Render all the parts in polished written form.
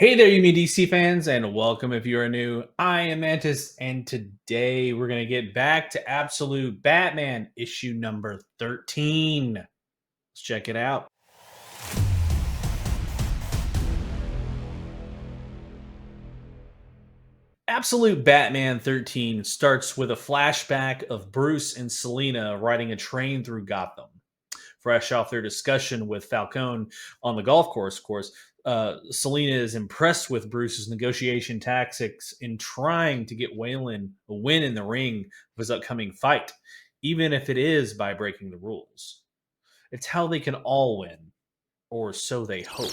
Hey there, you DC fans, and welcome if you are new. I am Mantis, and today we're going to get back to Absolute Batman issue number 13. Let's check it out. Absolute Batman 13 starts with a flashback of Bruce and Selina riding a train through Gotham. Fresh off their discussion with Falcone on the golf course, of course, Selina is impressed with Bruce's negotiation tactics in trying to get Waylon a win in the ring of his upcoming fight, even if it is by breaking the rules. It's how they can all win, or so they hope.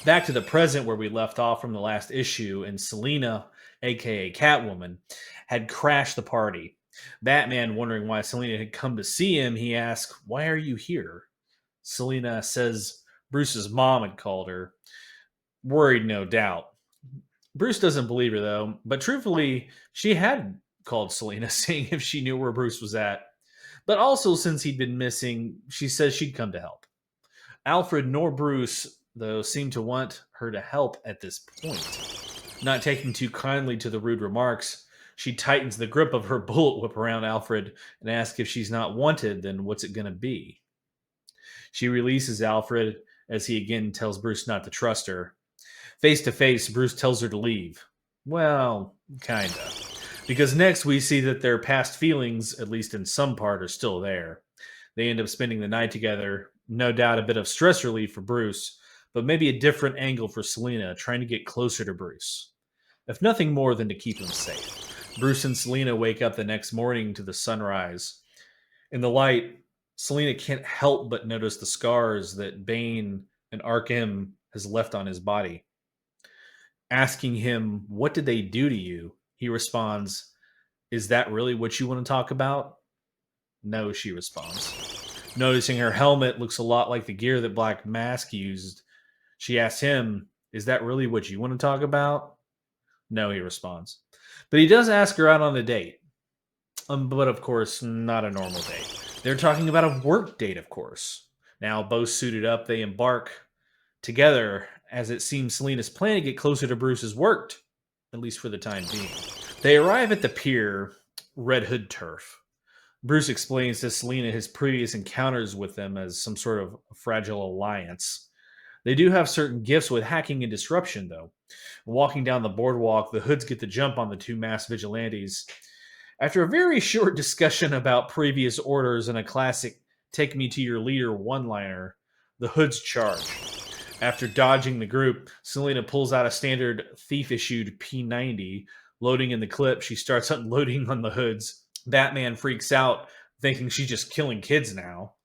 Back to the present where we left off from the last issue, and Selina, aka Catwoman, had crashed the party. Batman, wondering why Selina had come to see him, he asked, "Why are you here?" Selina says Bruce's mom had called her, worried no doubt. Bruce doesn't believe her though, but truthfully, she had called Selina, seeing if she knew where Bruce was at. But also, since he'd been missing, she says she'd come to help. Alfred nor Bruce, though, seem to want her to help at this point. Not taking too kindly to the rude remarks, she tightens the grip of her bullet whip around Alfred and asks if she's not wanted, then what's it going to be? She releases Alfred as he again tells Bruce not to trust her. Face to face, Bruce tells her to leave. Well, kinda. Because next we see that their past feelings, at least in some part, are still there. They end up spending the night together. No doubt a bit of stress relief for Bruce, but maybe a different angle for Selina, trying to get closer to Bruce. If nothing more than to keep him safe. Bruce and Selina wake up the next morning to the sunrise. In the light, Selina can't help but notice the scars that Bane and Arkham has left on his body. Asking him, "What did they do to you?" he responds, "Is that really what you want to talk about?" "No," she responds. Noticing her helmet looks a lot like the gear that Black Mask used, she asks him, "Is that really what you want to talk about?" "No," he responds. But he does ask her out on a date. But of course, not a normal date. They're talking about a work date, of course. Now, both suited up, they embark together as it seems Selina's plan to get closer to Bruce has worked, at least for the time being. They arrive at the pier, Red Hood turf. Bruce explains to Selina his previous encounters with them as some sort of fragile alliance. They do have certain gifts with hacking and disruption, though. Walking down the boardwalk, the Hoods get the jump on the two masked vigilantes. After a very short discussion about previous orders and a classic "take me to your leader" one liner, the Hoods charge. After dodging the group, Selina pulls out a standard thief issued P90. Loading in the clip, she starts unloading on the Hoods. Batman freaks out, thinking she's just killing kids now.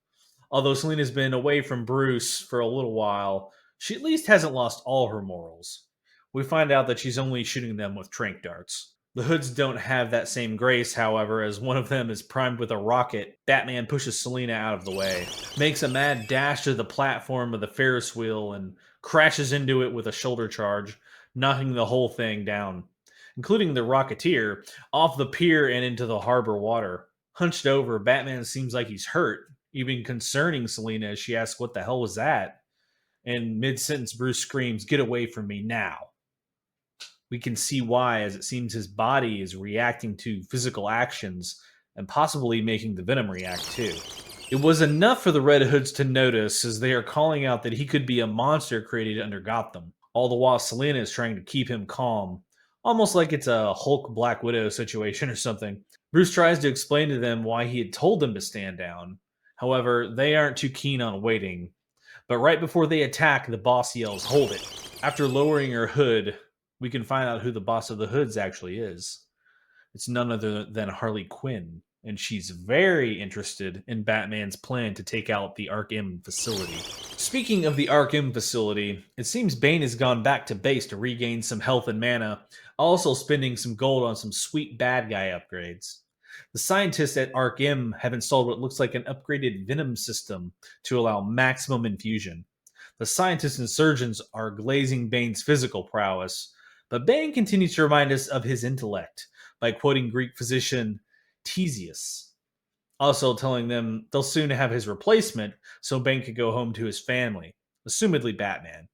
Although Selina's been away from Bruce for a little while, she at least hasn't lost all her morals. We find out that she's only shooting them with tranq darts. The Hoods don't have that same grace, however, as one of them is primed with a rocket. Batman pushes Selina out of the way, makes a mad dash to the platform of the Ferris wheel, and crashes into it with a shoulder charge, knocking the whole thing down, including the Rocketeer, off the pier and into the harbor water. Hunched over, Batman seems like he's hurt, even concerning Selina as she asks what the hell was that. And mid sentence, Bruce screams, "Get away from me now." We can see why, as it seems his body is reacting to physical actions and possibly making the Venom react too. It was enough for the Red Hoods to notice, as they are calling out that he could be a monster created under Gotham. All the while, Selina is trying to keep him calm, almost like it's a Hulk Black Widow situation or something. Bruce tries to explain to them why he had told them to stand down. However, they aren't too keen on waiting. But right before they attack, the boss yells, "Hold it." After lowering her hood, we can find out who the boss of the Hoods actually is. It's none other than Harley Quinn, and she's very interested in Batman's plan to take out the Arkham facility. Speaking of the Arkham facility, it seems Bane has gone back to base to regain some health and mana, also spending some gold on some sweet bad guy upgrades. The scientists at Arkham have installed what looks like an upgraded Venom system to allow maximum infusion. The scientists and surgeons are glazing Bane's physical prowess, but Bane continues to remind us of his intellect by quoting Greek physician Theseus, also telling them they'll soon have his replacement so Bane could go home to his family, assumedly Batman.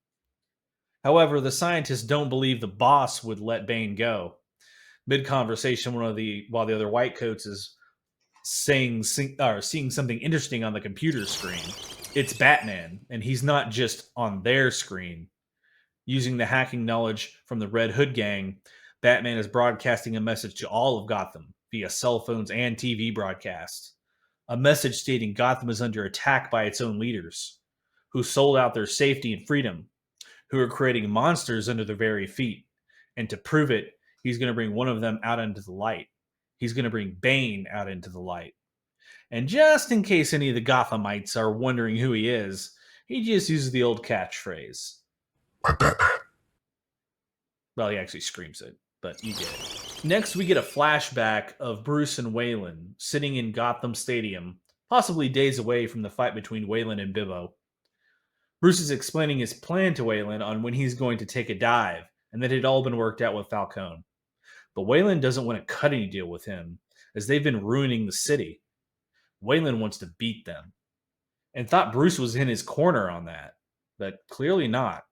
However, the scientists don't believe the boss would let Bane go. Mid conversation, while the other white coats is seeing something interesting on the computer screen. It's Batman, and he's not just on their screen. Using the hacking knowledge from the Red Hood gang, Batman is broadcasting a message to all of Gotham via cell phones and TV broadcasts. A message stating Gotham is under attack by its own leaders, who sold out their safety and freedom, who are creating monsters under their very feet. And to prove it, he's going to bring one of them out into the light. He's going to bring Bane out into the light. And just in case any of the Gothamites are wondering who he is, he just uses the old catchphrase. Well, he actually screams it, but you get it. Next, we get a flashback of Bruce and Waylon sitting in Gotham Stadium, possibly days away from the fight between Waylon and Bibbo. Bruce is explaining his plan to Waylon on when he's going to take a dive, and that it had all been worked out with Falcone. But Waylon doesn't want to cut any deal with him, as they've been ruining the city. Waylon wants to beat them, and thought Bruce was in his corner on that, but clearly not.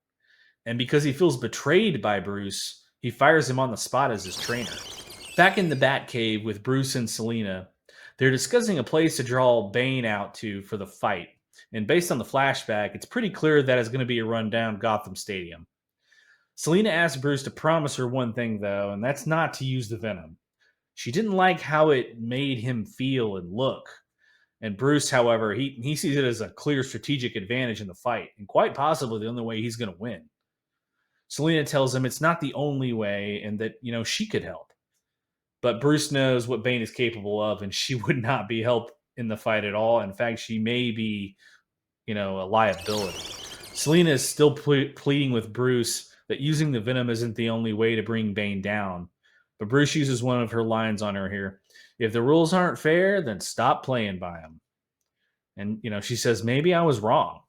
And because he feels betrayed by Bruce, he fires him on the spot as his trainer. Back in the Batcave with Bruce and Selina, they're discussing a place to draw Bane out to for the fight. And based on the flashback, it's pretty clear that it's going to be a rundown Gotham Stadium. Selina asks Bruce to promise her one thing, though, and that's not to use the venom. She didn't like how it made him feel and look. And Bruce, however, he sees it as a clear strategic advantage in the fight, and quite possibly the only way he's going to win. Selina tells him it's not the only way and that, she could help. But Bruce knows what Bane is capable of, and she would not be help in the fight at all. In fact, she may be, a liability. Selina is still pleading with Bruce that using the venom isn't the only way to bring Bane down. But Bruce uses one of her lines on her here. If the rules aren't fair, then stop playing by them. And, she says, maybe I was wrong.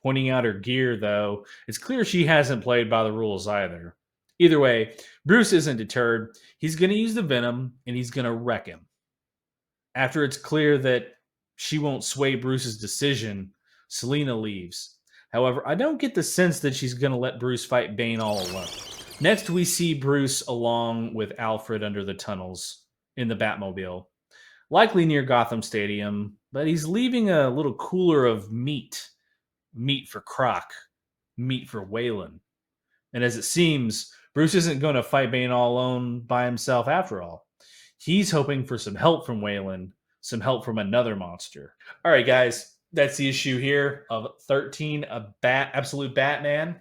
Pointing out her gear, though, it's clear she hasn't played by the rules either. Either way, Bruce isn't deterred. He's going to use the venom, and he's going to wreck him. After it's clear that she won't sway Bruce's decision, Selina leaves. However, I don't get the sense that she's going to let Bruce fight Bane all alone. Next, we see Bruce along with Alfred under the tunnels in the Batmobile, likely near Gotham Stadium, but he's leaving a little cooler of meat for Croc, meat for Waylon. And as it seems, Bruce isn't going to fight Bane all alone by himself after all. He's hoping for some help from Waylon, some help from another monster. All right, guys, that's the issue here of 13, Absolute Batman.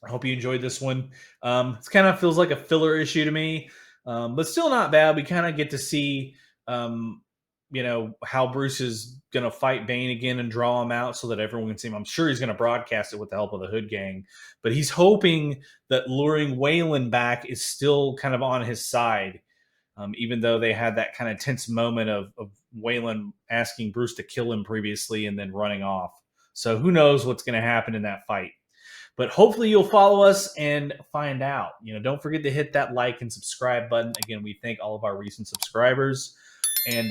I hope you enjoyed this one. It kind of feels like a filler issue to me, but still not bad. We kind of get to see, how Bruce is going to fight Bane again and draw him out so that everyone can see him. I'm sure he's going to broadcast it with the help of the Hood Gang, but he's hoping that luring Waylon back is still kind of on his side, even though they had that kind of tense moment of Waylon asking Bruce to kill him previously and then running off. So who knows what's going to happen in that fight. But hopefully you'll follow us and find out. Don't forget to hit that like and subscribe button. Again, we thank all of our recent subscribers. And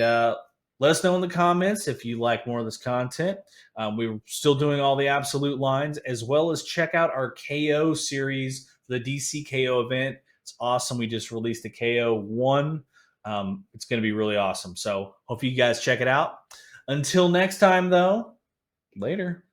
let us know in the comments if you like more of this content. We're still doing all the absolute lines, as well as check out our KO series for the DC KO event. It's awesome. We just released the KO 1. It's going to be really awesome. So hope you guys check it out. Until next time, though, later.